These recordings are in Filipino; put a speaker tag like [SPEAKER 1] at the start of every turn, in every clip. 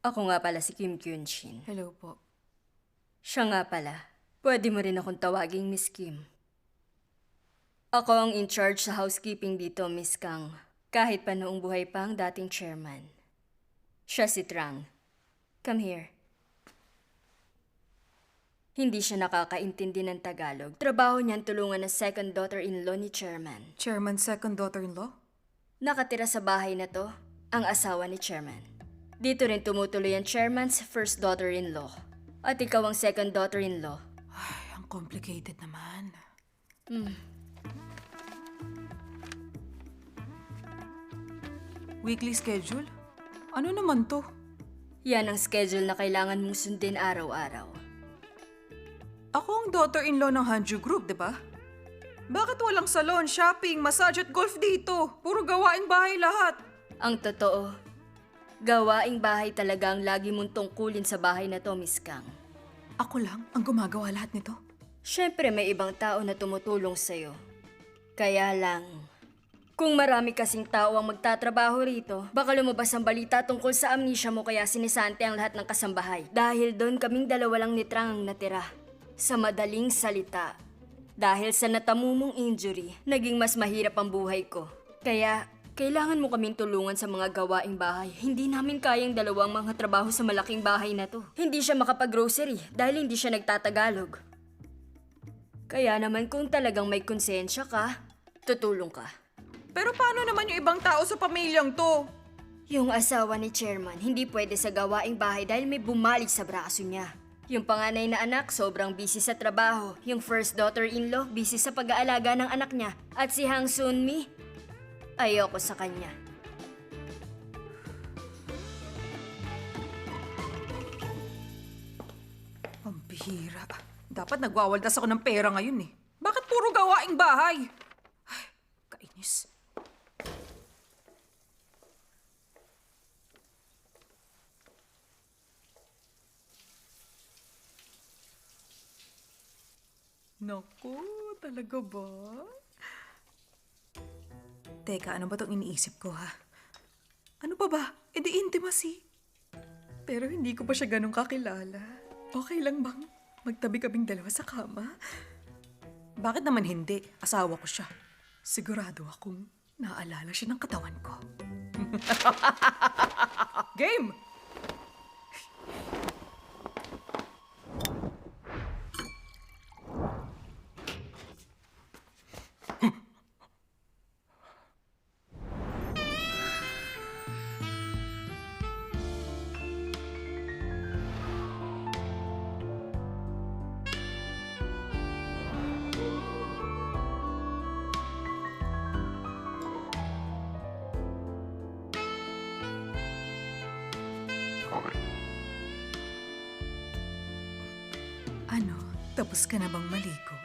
[SPEAKER 1] Ako nga pala si Kim Kyun-shin.
[SPEAKER 2] Hello po.
[SPEAKER 1] Siya nga pala. Pwede mo rin akong tawaging Miss Kim. Ako ang in charge sa housekeeping dito, Miss Kang. Kahit pa noong buhay pa ang dating chairman. Siya si Trang. Come here. Hindi siya nakakaintindi ng Tagalog. Trabaho niyan tulungan ng second daughter-in-law ni chairman.
[SPEAKER 2] Chairman's second daughter-in-law?
[SPEAKER 1] Nakatira sa bahay na to, ang asawa ni chairman. Dito rin tumutuloy ang chairman's first daughter-in-law. At ikaw ang second daughter-in-law.
[SPEAKER 2] Ay, ang complicated naman. Weekly schedule? Ano naman to?
[SPEAKER 1] Yan ang schedule na kailangan mong sundin araw-araw.
[SPEAKER 2] Ako ang daughter-in-law ng Hanju Group, di ba? Bakit walang salon, shopping, massage at golf dito? Puro gawaing bahay lahat.
[SPEAKER 1] Ang totoo, gawaing bahay talaga ang lagi mong tungkulin sa bahay na to, Miss Kang.
[SPEAKER 2] Ako lang ang gumagawa lahat nito.
[SPEAKER 1] Siyempre may ibang tao na tumutulong sa'yo. Kaya lang, kung marami kasing tao ang magtatrabaho rito, baka lumabas ang balita tungkol sa amnesia mo kaya sinisante ang lahat ng kasambahay. Dahil doon kaming dalawa lang ni Trang ang natira. Sa madaling salita, dahil sa natamumong injury, naging mas mahirap ang buhay ko. Kaya, kailangan mo kaming tulungan sa mga gawaing bahay. Hindi namin kayang dalawang mga trabaho sa malaking bahay na to. Hindi siya makapag-grocery dahil hindi siya nagtatagalog. Kaya naman kung talagang may konsensya ka, tutulong ka.
[SPEAKER 2] Pero paano naman yung ibang tao sa pamilyang to?
[SPEAKER 1] Yung asawa ni Chairman hindi pwede sa gawaing bahay dahil may bumalik sa braso niya. Yung panganay na anak sobrang busy sa trabaho. Yung first daughter-in-law busy sa pag-aalaga ng anak niya. At si Hang Sun-mi, ayoko sa kanya.
[SPEAKER 2] Pambihira. Dapat nagwawaldas ako ng pera ngayon eh. Bakit puro gawaing bahay? Ay, kainis. Naku, talaga ba? Teka, ano ba itong iniisip ko ha? Ano pa ba? E di intimacy. Pero hindi ko pa siya ganun kakilala. Okay lang bang magtabi kaming dalawa sa kama? Bakit naman hindi? Asawa ko siya. Sigurado akong naalala siya ng katawan ko. Game! Ano? Tapos ka na bang maligo?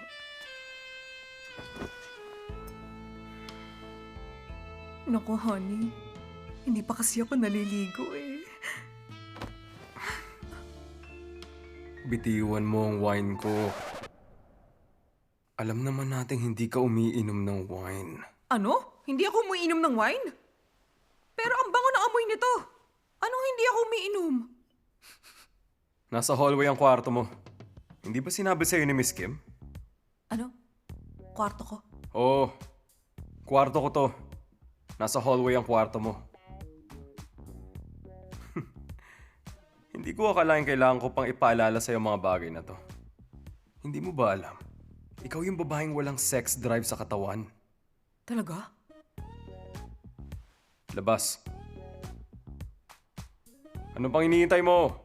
[SPEAKER 2] Naku, honey. Hindi pa kasi ako naliligo eh.
[SPEAKER 3] Bitiwan mo ang wine ko. Alam naman nating hindi ka umiinom ng wine.
[SPEAKER 2] Ano? Hindi ako umiinom ng wine? Pero ang bango ng amoy nito. Anong hindi ako umiinom?
[SPEAKER 3] Nasa hallway ang kwarto mo. Hindi ba sinabi sa'yo ni Miss Kim?
[SPEAKER 2] Ano? Kwarto ko?
[SPEAKER 3] Oo. Kwarto ko to. Nasa hallway ang kwarto mo. Hindi ko akalain kailangan ko pang ipaalala sa'yo mga bagay na to. Hindi mo ba alam? Ikaw yung babaeng walang sex drive sa katawan.
[SPEAKER 2] Talaga?
[SPEAKER 3] Labas. Ano pang iniintay mo?